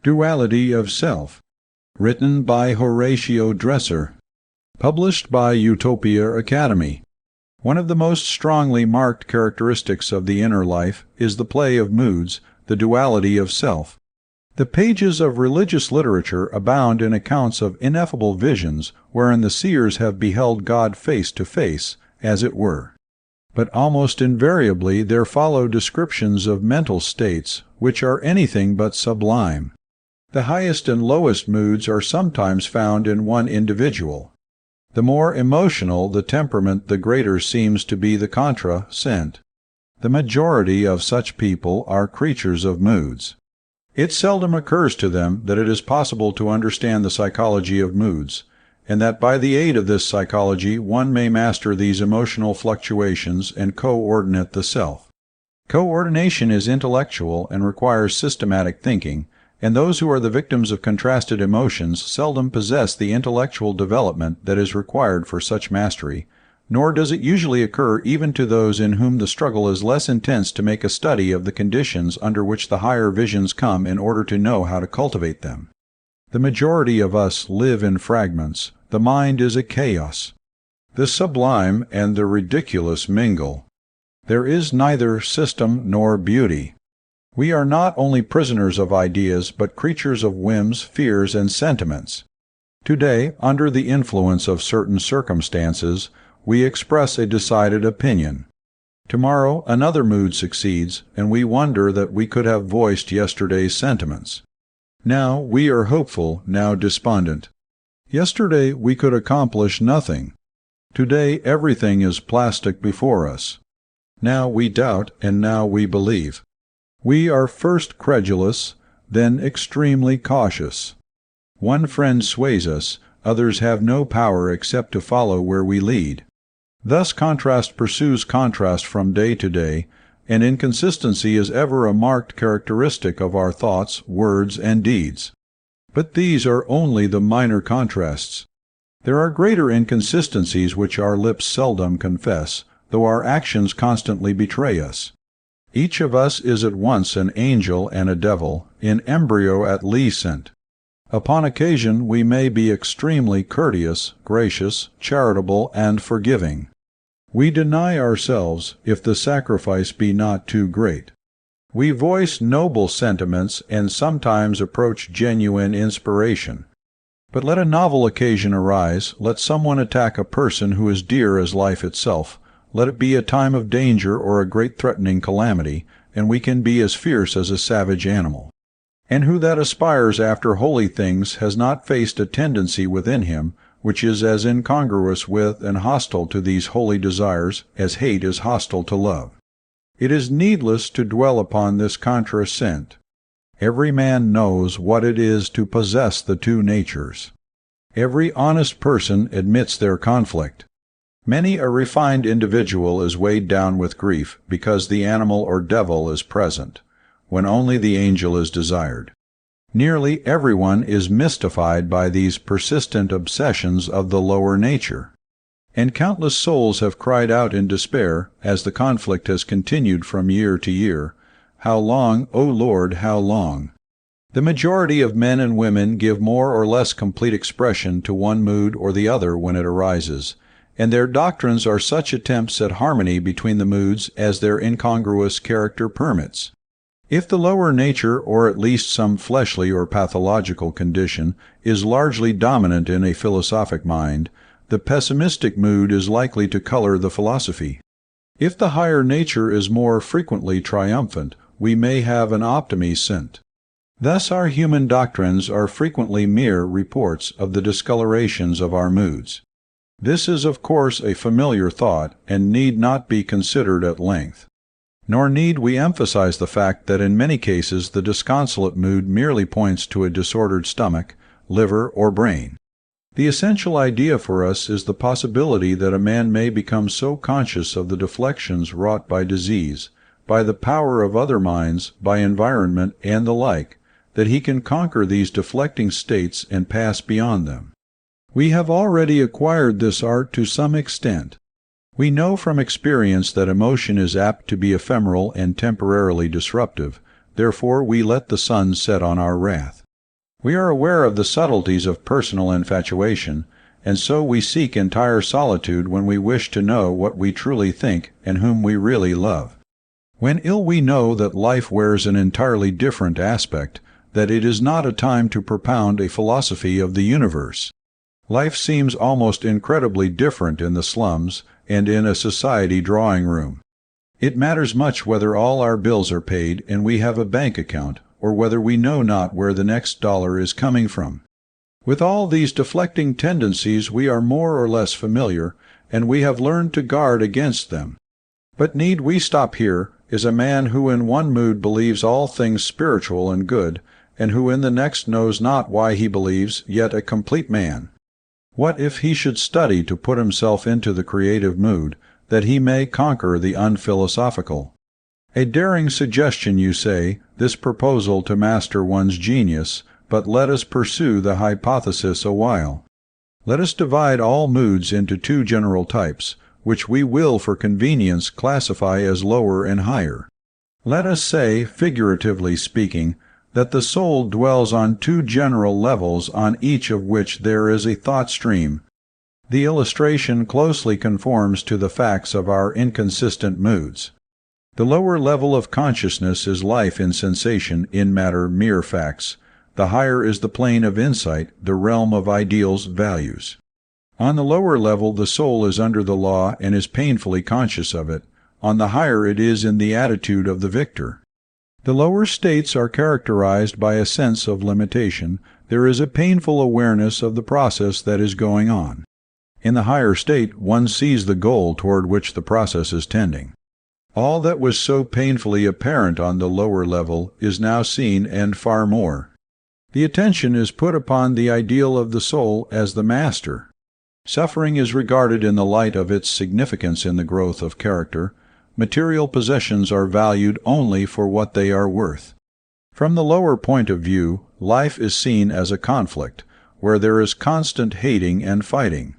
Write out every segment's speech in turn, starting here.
Duality of Self, written by Horatio Dresser, published by Utopia Academy. One of the most strongly marked characteristics of the inner life is the play of moods, the duality of self. The pages of religious literature abound in accounts of ineffable visions wherein the seers have beheld God face to face, as it were. But almost invariably there follow descriptions of mental states which are anything but sublime. The highest and lowest moods are sometimes found in one individual. The more emotional the temperament, the greater seems to be the contra-scent. The majority of such people are creatures of moods. It seldom occurs to them that it is possible to understand the psychology of moods, and that by the aid of this psychology one may master these emotional fluctuations and coordinate the self. Coordination is intellectual and requires systematic thinking, and those who are the victims of contrasted emotions seldom possess the intellectual development that is required for such mastery, nor does it usually occur even to those in whom the struggle is less intense to make a study of the conditions under which the higher visions come in order to know how to cultivate them. The majority of us live in fragments. The mind is a chaos. The sublime and the ridiculous mingle. There is neither system nor beauty. We are not only prisoners of ideas, but creatures of whims, fears, and sentiments. Today, under the influence of certain circumstances, we express a decided opinion. Tomorrow, another mood succeeds, and we wonder that we could have voiced yesterday's sentiments. Now we are hopeful, now despondent. Yesterday we could accomplish nothing. Today everything is plastic before us. Now we doubt, and now we believe. We are first credulous, then extremely cautious. One friend sways us, others have no power except to follow where we lead. Thus contrast pursues contrast from day to day, and inconsistency is ever a marked characteristic of our thoughts, words, and deeds. But these are only the minor contrasts. There are greater inconsistencies which our lips seldom confess, though our actions constantly betray us. Each of us is at once an angel and a devil, in embryo at least. Upon occasion we may be extremely courteous, gracious, charitable, and forgiving. We deny ourselves, if the sacrifice be not too great. We voice noble sentiments and sometimes approach genuine inspiration. But let a novel occasion arise, let someone attack a person who is dear as life itself, let it be a time of danger or a great threatening calamity, and we can be as fierce as a savage animal. And who that aspires after holy things has not faced a tendency within him, which is as incongruous with and hostile to these holy desires as hate is hostile to love? It is needless to dwell upon this contra-scent. Every man knows what it is to possess the two natures. Every honest person admits their conflict. Many a refined individual is weighed down with grief because the animal or devil is present, when only the angel is desired. Nearly everyone is mystified by these persistent obsessions of the lower nature. And countless souls have cried out in despair, as the conflict has continued from year to year, "How long, O Lord, how long?" The majority of men and women give more or less complete expression to one mood or the other when it arises, and their doctrines are such attempts at harmony between the moods as their incongruous character permits. If the lower nature, or at least some fleshly or pathological condition, is largely dominant in a philosophic mind, the pessimistic mood is likely to color the philosophy. If the higher nature is more frequently triumphant, we may have an optimism. Thus our human doctrines are frequently mere reports of the discolorations of our moods. This is of course a familiar thought, and need not be considered at length. Nor need we emphasize the fact that in many cases the disconsolate mood merely points to a disordered stomach, liver, or brain. The essential idea for us is the possibility that a man may become so conscious of the deflections wrought by disease, by the power of other minds, by environment, and the like, that he can conquer these deflecting states and pass beyond them. We have already acquired this art to some extent. We know from experience that emotion is apt to be ephemeral and temporarily disruptive, therefore we let the sun set on our wrath. We are aware of the subtleties of personal infatuation, and so we seek entire solitude when we wish to know what we truly think and whom we really love. When ill we know that life wears an entirely different aspect, that it is not a time to propound a philosophy of the universe. Life seems almost incredibly different in the slums and in a society drawing room. It matters much whether all our bills are paid and we have a bank account, or whether we know not where the next dollar is coming from. With all these deflecting tendencies we are more or less familiar, and we have learned to guard against them. But need we stop here is a man who in one mood believes all things spiritual and good, and who in the next knows not why he believes, yet a complete man. What if he should study to put himself into the creative mood, that he may conquer the unphilosophical? A daring suggestion, you say, this proposal to master one's genius, but let us pursue the hypothesis a while. Let us divide all moods into two general types, which we will for convenience classify as lower and higher. Let us say, figuratively speaking, that the soul dwells on two general levels on each of which there is a thought stream. The illustration closely conforms to the facts of our inconsistent moods. The lower level of consciousness is life in sensation, in matter, mere facts. The higher is the plane of insight, the realm of ideals, values. On the lower level the soul is under the law and is painfully conscious of it. On the higher it is in the attitude of the victor. The lower states are characterized by a sense of limitation. There is a painful awareness of the process that is going on. In the higher state one sees the goal toward which the process is tending. All that was so painfully apparent on the lower level is now seen, and far more. The attention is put upon the ideal of the soul as the master. Suffering is regarded in the light of its significance in the growth of character. Material possessions are valued only for what they are worth. From the lower point of view, life is seen as a conflict, where there is constant hating and fighting.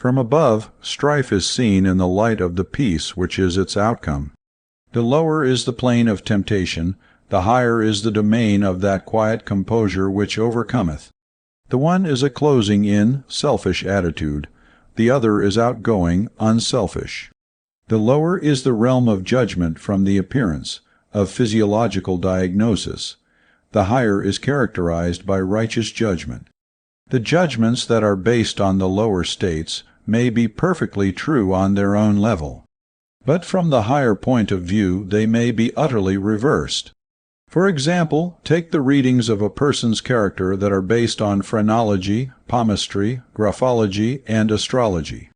From above, strife is seen in the light of the peace which is its outcome. The lower is the plane of temptation, the higher is the domain of that quiet composure which overcometh. The one is a closing in, selfish attitude, the other is outgoing, unselfish. The lower is the realm of judgment from the appearance, of physiological diagnosis. The higher is characterized by righteous judgment. The judgments that are based on the lower states may be perfectly true on their own level, but from the higher point of view they may be utterly reversed. For example, take the readings of a person's character that are based on phrenology, palmistry, graphology, and astrology.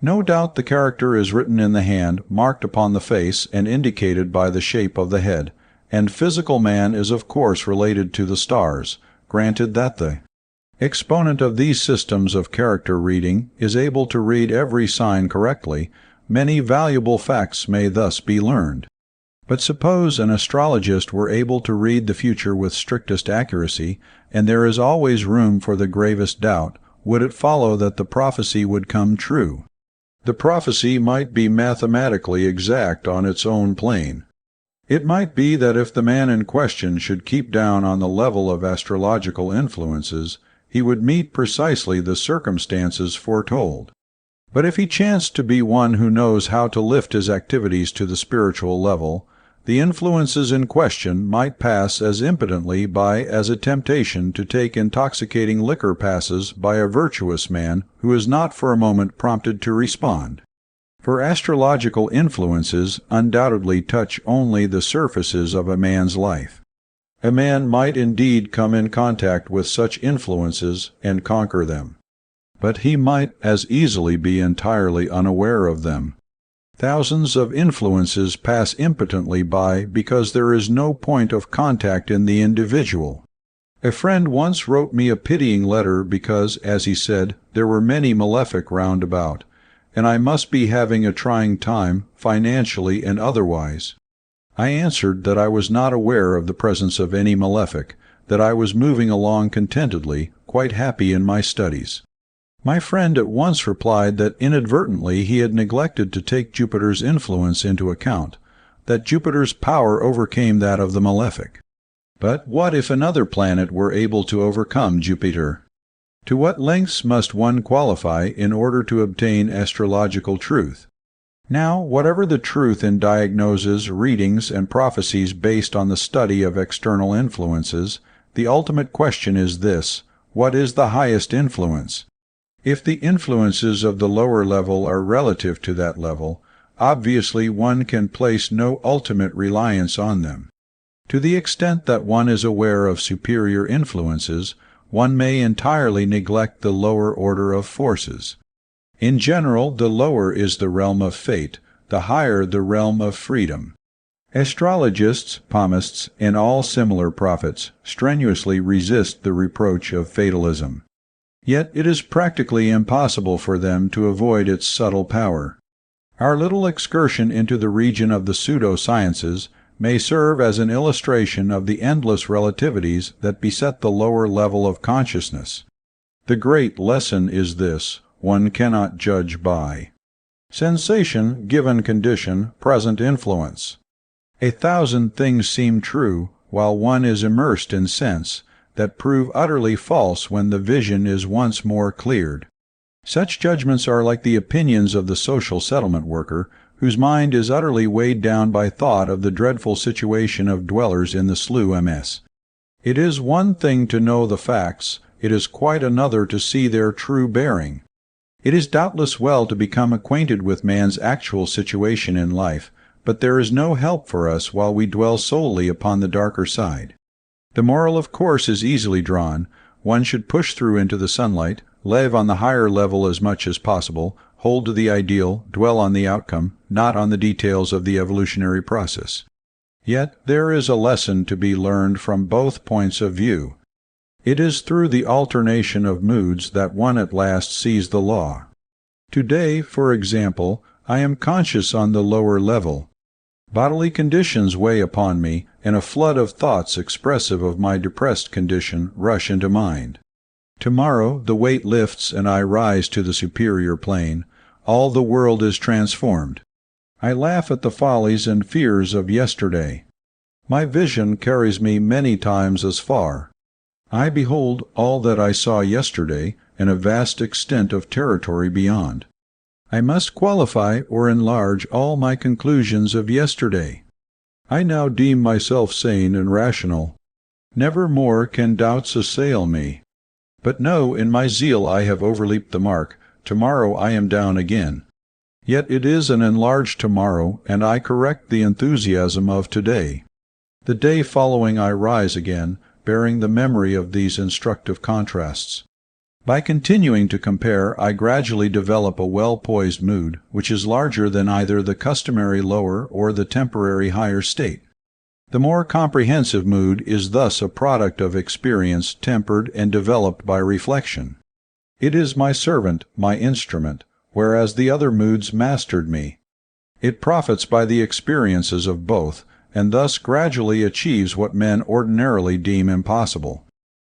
No doubt the character is written in the hand, marked upon the face, and indicated by the shape of the head, and physical man is of course related to the stars, granted that the exponent of these systems of character reading is able to read every sign correctly. Many valuable facts may thus be learned. But suppose an astrologist were able to read the future with strictest accuracy, and there is always room for the gravest doubt, would it follow that the prophecy would come true? The prophecy might be mathematically exact on its own plane. It might be that if the man in question should keep down on the level of astrological influences, he would meet precisely the circumstances foretold. But if he chanced to be one who knows how to lift his activities to the spiritual level, the influences in question might pass as impotently by as a temptation to take intoxicating liquor passes by a virtuous man who is not for a moment prompted to respond. For astrological influences undoubtedly touch only the surfaces of a man's life. A man might indeed come in contact with such influences and conquer them, but he might as easily be entirely unaware of them. Thousands of influences pass impotently by because there is no point of contact in the individual. A friend once wrote me a pitying letter because, as he said, there were many malefic round about, and I must be having a trying time, financially and otherwise. I answered that I was not aware of the presence of any malefic, that I was moving along contentedly, quite happy in my studies. My friend at once replied that inadvertently he had neglected to take Jupiter's influence into account, that Jupiter's power overcame that of the malefic. But what if another planet were able to overcome Jupiter? To what lengths must one qualify in order to obtain astrological truth? Now, whatever the truth in diagnoses, readings, and prophecies based on the study of external influences, the ultimate question is this: what is the highest influence? If the influences of the lower level are relative to that level, obviously one can place no ultimate reliance on them. To the extent that one is aware of superior influences, one may entirely neglect the lower order of forces. In general, the lower is the realm of fate, the higher the realm of freedom. Astrologists, palmists, and all similar prophets strenuously resist the reproach of fatalism. Yet it is practically impossible for them to avoid its subtle power. Our little excursion into the region of the pseudo-sciences may serve as an illustration of the endless relativities that beset the lower level of consciousness. The great lesson is this: one cannot judge by sensation, given condition, present influence. 1,000 things seem true while one is immersed in sense, that prove utterly false when the vision is once more cleared. Such judgments are like the opinions of the social settlement worker, whose mind is utterly weighed down by thought of the dreadful situation of dwellers in the slough MS. It is one thing to know the facts, it is quite another to see their true bearing. It is doubtless well to become acquainted with man's actual situation in life, but there is no help for us while we dwell solely upon the darker side. The moral, of course, is easily drawn. One should push through into the sunlight, live on the higher level as much as possible, hold to the ideal, dwell on the outcome, not on the details of the evolutionary process. Yet there is a lesson to be learned from both points of view. It is through the alternation of moods that one at last sees the law. Today, for example, I am conscious on the lower level. Bodily conditions weigh upon me, and a flood of thoughts expressive of my depressed condition rush into mind. Tomorrow the weight lifts and I rise to the superior plane. All the world is transformed. I laugh at the follies and fears of yesterday. My vision carries me many times as far. I behold all that I saw yesterday and a vast extent of territory beyond. I must qualify or enlarge all my conclusions of yesterday. I now deem myself sane and rational. Never more can doubts assail me. But no, in my zeal I have overleaped the mark. Tomorrow I am down again. Yet it is an enlarged tomorrow, and I correct the enthusiasm of today. The day following I rise again, bearing the memory of these instructive contrasts. By continuing to compare, I gradually develop a well-poised mood, which is larger than either the customary lower or the temporary higher state. The more comprehensive mood is thus a product of experience tempered and developed by reflection. It is my servant, my instrument, whereas the other moods mastered me. It profits by the experiences of both, and thus gradually achieves what men ordinarily deem impossible.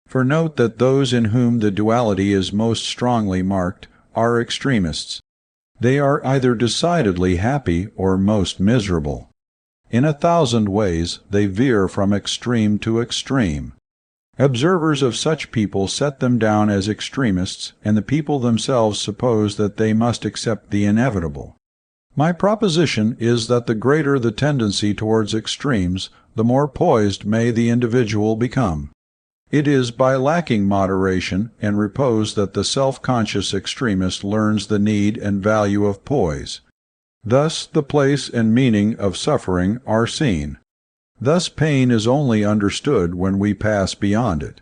For note that those in whom the duality is most strongly marked are extremists. They are either decidedly happy or most miserable. In 1,000 ways they veer from extreme to extreme. Observers of such people set them down as extremists, and the people themselves suppose that they must accept the inevitable. My proposition is that the greater the tendency towards extremes, the more poised may the individual become. It is by lacking moderation and repose that the self-conscious extremist learns the need and value of poise. Thus the place and meaning of suffering are seen. Thus pain is only understood when we pass beyond it.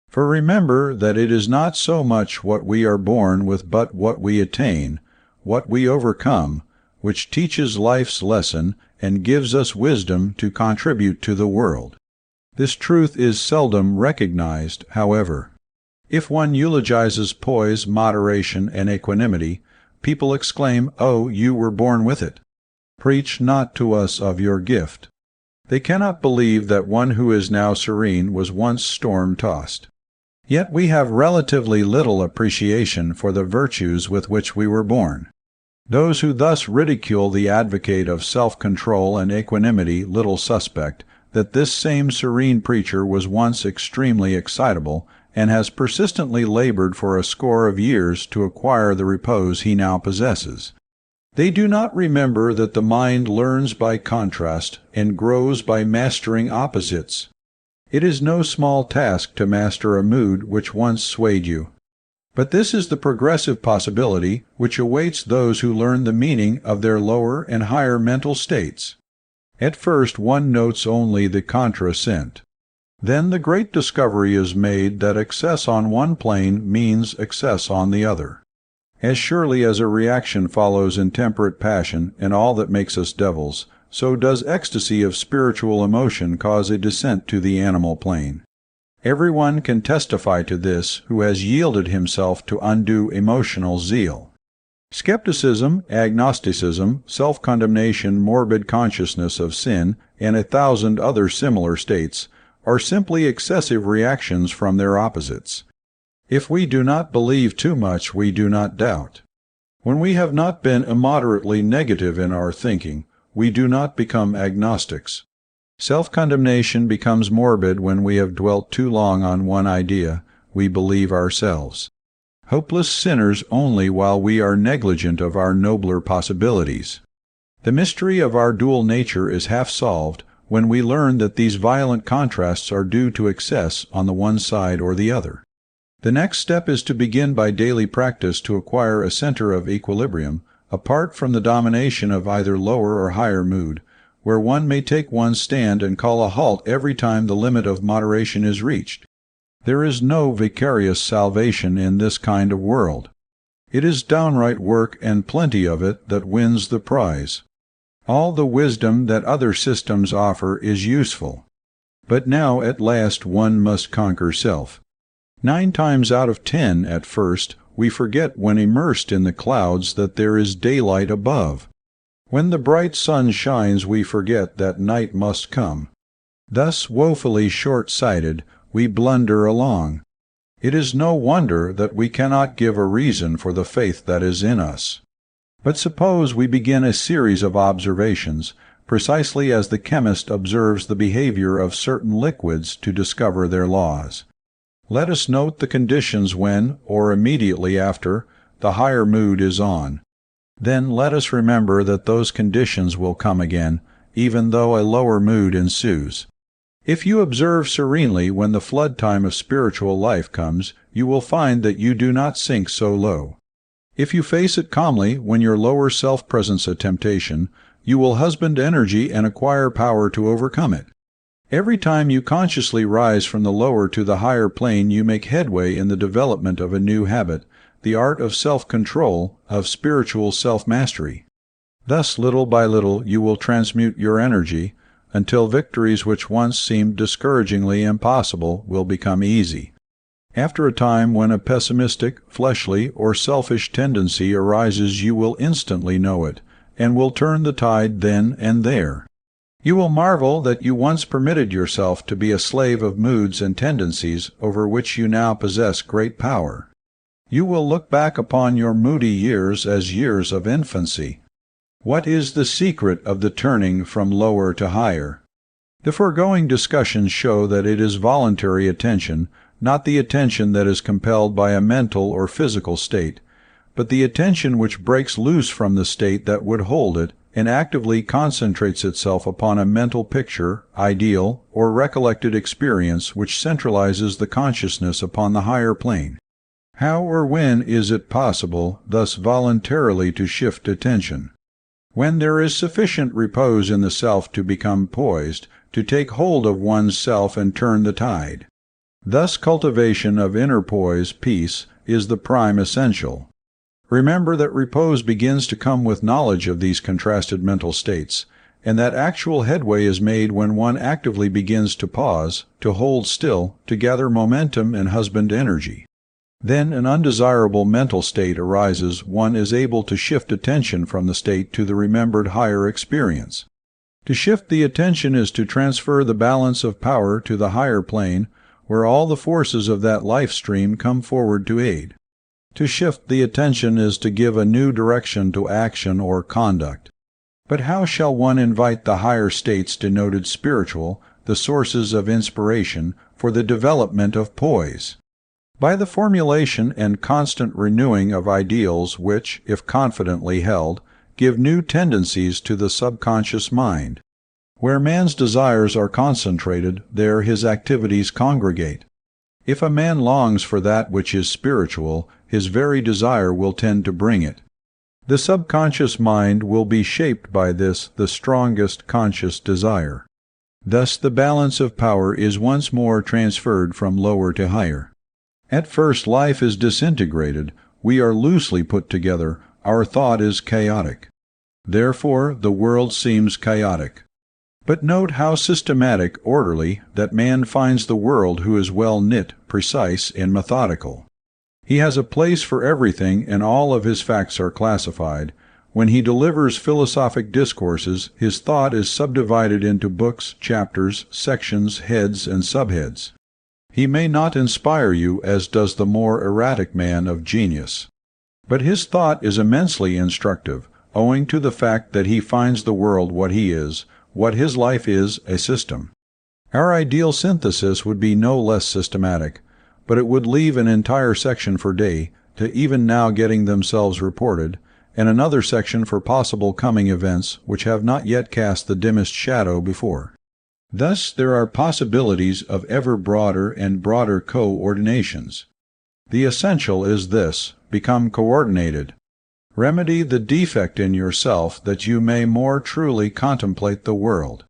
For remember that it is not so much what we are born with but what we attain, what we overcome, which teaches life's lesson and gives us wisdom to contribute to the world. This truth is seldom recognized, however. If one eulogizes poise, moderation, and equanimity, people exclaim, "Oh, you were born with it." Preach not to us of your gift. They cannot believe that one who is now serene was once storm-tossed. Yet we have relatively little appreciation for the virtues with which we were born. Those who thus ridicule the advocate of self-control and equanimity little suspect that this same serene preacher was once extremely excitable, and has persistently labored for a score of years to acquire the repose he now possesses. They do not remember that the mind learns by contrast and grows by mastering opposites. It is no small task to master a mood which once swayed you. But this is the progressive possibility which awaits those who learn the meaning of their lower and higher mental states. At first one notes only the contrascent. Then the great discovery is made that excess on one plane means excess on the other. As surely as a reaction follows intemperate passion and all that makes us devils, so does ecstasy of spiritual emotion cause a descent to the animal plane. Everyone can testify to this who has yielded himself to undue emotional zeal. Skepticism, agnosticism, self-condemnation, morbid consciousness of sin, and 1,000 other similar states are simply excessive reactions from their opposites. If we do not believe too much, we do not doubt. When we have not been immoderately negative in our thinking, we do not become agnostics. Self-condemnation becomes morbid when we have dwelt too long on one idea: we believe ourselves. Hopeless sinners only while we are negligent of our nobler possibilities. The mystery of our dual nature is half solved when we learn that these violent contrasts are due to excess on the one side or the other. The next step is to begin by daily practice to acquire a center of equilibrium, apart from the domination of either lower or higher mood, where one may take one's stand and call a halt every time the limit of moderation is reached. There is no vicarious salvation in this kind of world. It is downright work, and plenty of it, that wins the prize. All the wisdom that other systems offer is useful. But now at last one must conquer self. 9 times out of 10 at first we forget when immersed in the clouds that there is daylight above. When the bright sun shines we forget that night must come. Thus woefully short-sighted we blunder along. It is no wonder that we cannot give a reason for the faith that is in us. But suppose we begin a series of observations, precisely as the chemist observes the behavior of certain liquids to discover their laws. Let us note the conditions when, or immediately after, the higher mood is on. Then let us remember that those conditions will come again, even though a lower mood ensues. If you observe serenely when the flood time of spiritual life comes, you will find that you do not sink so low. If you face it calmly when your lower self presents a temptation, you will husband energy and acquire power to overcome it. Every time you consciously rise from the lower to the higher plane, you make headway in the development of a new habit, the art of self-control, of spiritual self-mastery. Thus, little by little, you will transmute your energy, until victories which once seemed discouragingly impossible will become easy. After a time when a pessimistic, fleshly, or selfish tendency arises, you will instantly know it, and will turn the tide then and there. You will marvel that you once permitted yourself to be a slave of moods and tendencies over which you now possess great power. You will look back upon your moody years as years of infancy. What is the secret of the turning from lower to higher? The foregoing discussions show that it is voluntary attention, not the attention that is compelled by a mental or physical state, but the attention which breaks loose from the state that would hold it and actively concentrates itself upon a mental picture, ideal, or recollected experience which centralizes the consciousness upon the higher plane. How or when is it possible thus voluntarily to shift attention? When there is sufficient repose in the self to become poised, to take hold of one's self and turn the tide. Thus cultivation of inner poise, peace, is the prime essential. Remember that repose begins to come with knowledge of these contrasted mental states, and that actual headway is made when one actively begins to pause, to hold still, to gather momentum and husband energy. Then an undesirable mental state arises, one is able to shift attention from the state to the remembered higher experience. To shift the attention is to transfer the balance of power to the higher plane, where all the forces of that life stream come forward to aid. To shift the attention is to give a new direction to action or conduct. But how shall one invite the higher states denoted spiritual, the sources of inspiration for the development of poise. By the formulation and constant renewing of ideals which, if confidently held, give new tendencies to the subconscious mind. Where man's desires are concentrated, there his activities congregate. If a man longs for that which is spiritual, his very desire will tend to bring it. The subconscious mind will be shaped by this, the strongest conscious desire. Thus the balance of power is once more transferred from lower to higher. At first life is disintegrated, we are loosely put together, our thought is chaotic. Therefore the world seems chaotic. But note how systematic, orderly, that man finds the world who is well knit, precise, and methodical. He has a place for everything, and all of his facts are classified. When he delivers philosophic discourses, his thought is subdivided into books, chapters, sections, heads, and subheads. He may not inspire you as does the more erratic man of genius. But his thought is immensely instructive, owing to the fact that he finds the world what he is, what his life is, a system. Our ideal synthesis would be no less systematic, but it would leave an entire section for day, to even now getting themselves reported, and another section for possible coming events which have not yet cast the dimmest shadow before. Thus there are possibilities of ever broader and broader coordinations. The essential is this: become coordinated. Remedy the defect in yourself that you may more truly contemplate the world.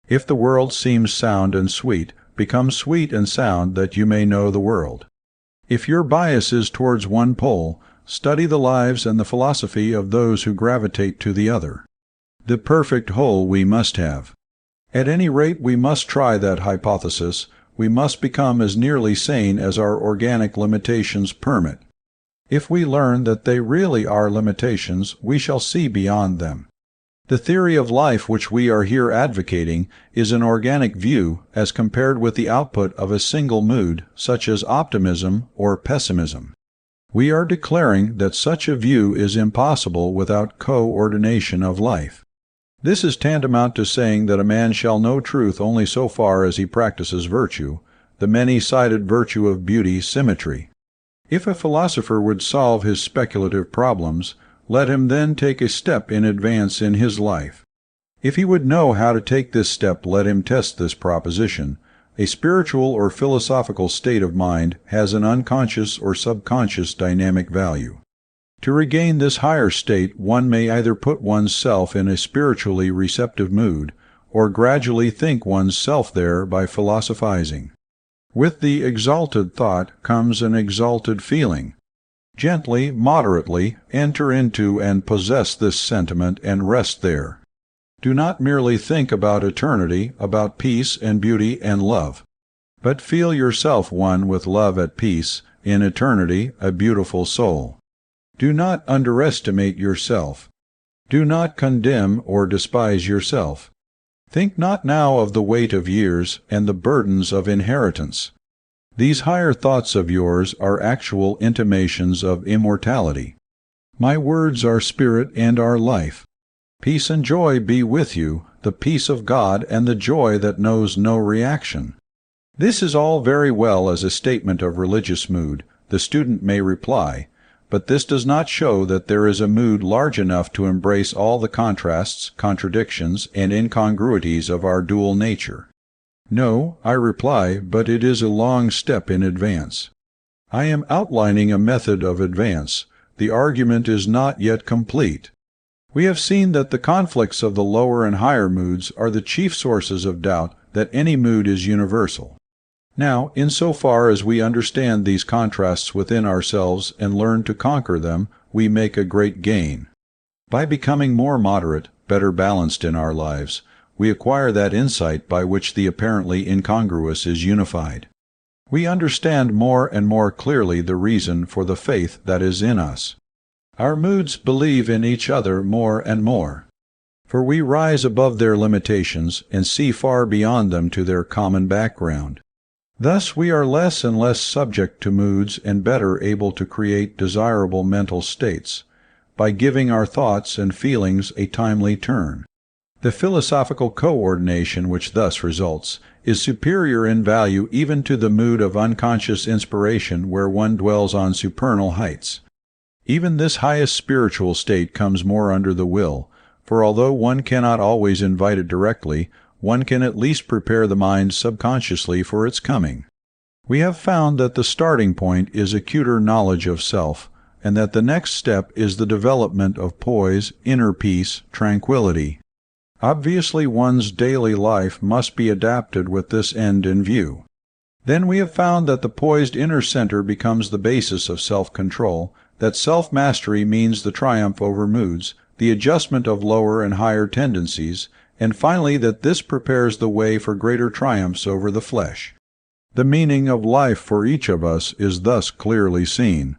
If the world seems sound and sweet, become sweet and sound that you may know the world. If your bias is towards one pole, study the lives and the philosophy of those who gravitate to the other. The perfect whole we must have. At any rate, we must try that hypothesis. We must become as nearly sane as our organic limitations permit. If we learn that they really are limitations, we shall see beyond them. The theory of life which we are here advocating is an organic view as compared with the output of a single mood, such as optimism or pessimism. We are declaring that such a view is impossible without coordination of life. This is tantamount to saying that a man shall know truth only so far as he practices virtue, the many-sided virtue of beauty, symmetry. If a philosopher would solve his speculative problems, let him then take a step in advance in his life. If he would know how to take this step, let him test this proposition. A spiritual or philosophical state of mind has an unconscious or subconscious dynamic value. To regain this higher state, one may either put one's self in a spiritually receptive mood, or gradually think one's self there by philosophizing. With the exalted thought comes an exalted feeling. Gently, moderately, enter into and possess this sentiment and rest there. Do not merely think about eternity, about peace and beauty and love, but feel yourself one with love at peace, in eternity, a beautiful soul. Do not underestimate yourself. Do not condemn or despise yourself. Think not now of the weight of years and the burdens of inheritance. These higher thoughts of yours are actual intimations of immortality. My words are spirit and are life. Peace and joy be with you, the peace of God and the joy that knows no reaction. This is all very well as a statement of religious mood, the student may reply, but this does not show that there is a mood large enough to embrace all the contrasts, contradictions, and incongruities of our dual nature. No, I reply, but it is a long step in advance. I am outlining a method of advance. The argument is not yet complete. We have seen that the conflicts of the lower and higher moods are the chief sources of doubt that any mood is universal. Now, insofar as we understand these contrasts within ourselves and learn to conquer them, we make a great gain. By becoming more moderate, better balanced in our lives, we acquire that insight by which the apparently incongruous is unified. We understand more and more clearly the reason for the faith that is in us. Our moods believe in each other more and more, for we rise above their limitations and see far beyond them to their common background. Thus we are less and less subject to moods and better able to create desirable mental states, by giving our thoughts and feelings a timely turn. The philosophical coordination which thus results is superior in value even to the mood of unconscious inspiration where one dwells on supernal heights. Even this highest spiritual state comes more under the will, for although one cannot always invite it directly, one can at least prepare the mind subconsciously for its coming. We have found that the starting point is acuter knowledge of self, and that the next step is the development of poise, inner peace, tranquility. Obviously, one's daily life must be adapted with this end in view. Then we have found that the poised inner center becomes the basis of self-control, that self-mastery means the triumph over moods, the adjustment of lower and higher tendencies, and finally that this prepares the way for greater triumphs over the flesh. The meaning of life for each of us is thus clearly seen.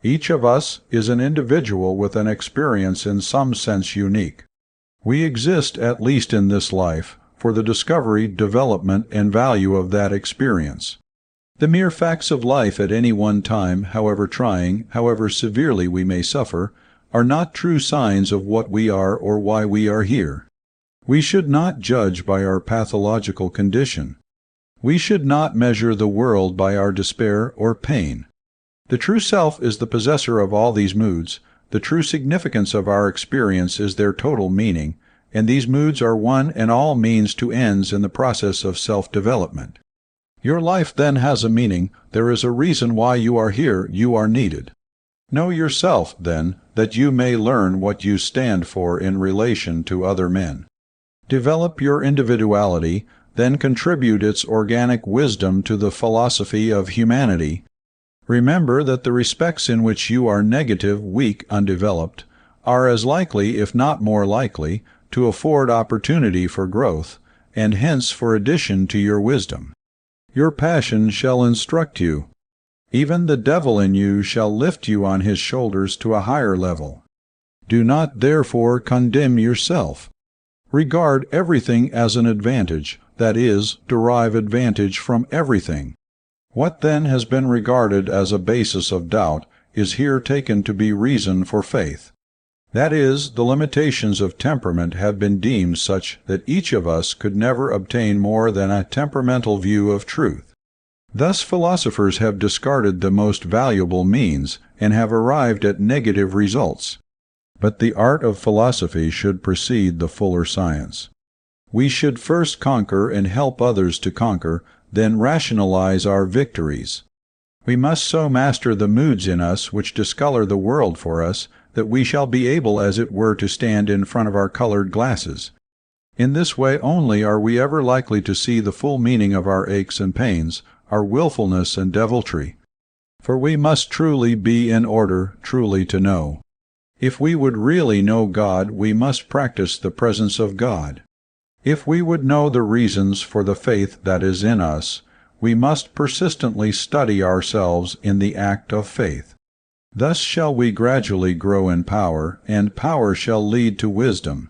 Each of us is an individual with an experience in some sense unique. We exist, at least in this life, for the discovery, development, and value of that experience. The mere facts of life at any one time, however trying, however severely we may suffer, are not true signs of what we are or why we are here. We should not judge by our pathological condition. We should not measure the world by our despair or pain. The true self is the possessor of all these moods. The true significance of our experience is their total meaning, and these moods are one and all means to ends in the process of self-development. Your life then has a meaning. There is a reason why you are here. You are needed. Know yourself, then, that you may learn what you stand for in relation to other men. Develop your individuality, then contribute its organic wisdom to the philosophy of humanity. Remember that the respects in which you are negative, weak, undeveloped, are as likely, if not more likely, to afford opportunity for growth, and hence for addition to your wisdom. Your passion shall instruct you. Even the devil in you shall lift you on his shoulders to a higher level. Do not therefore condemn yourself. Regard everything as an advantage, that is, derive advantage from everything. What then has been regarded as a basis of doubt is here taken to be reason for faith. That is, the limitations of temperament have been deemed such that each of us could never obtain more than a temperamental view of truth. Thus philosophers have discarded the most valuable means, and have arrived at negative results. But the art of philosophy should precede the fuller science. We should first conquer and help others to conquer, then rationalize our victories. We must so master the moods in us which discolor the world for us, that we shall be able as it were to stand in front of our colored glasses. In this way only are we ever likely to see the full meaning of our aches and pains, our willfulness and deviltry. For we must truly be in order, truly to know. If we would really know God, we must practice the presence of God. If we would know the reasons for the faith that is in us, we must persistently study ourselves in the act of faith. Thus shall we gradually grow in power, and power shall lead to wisdom.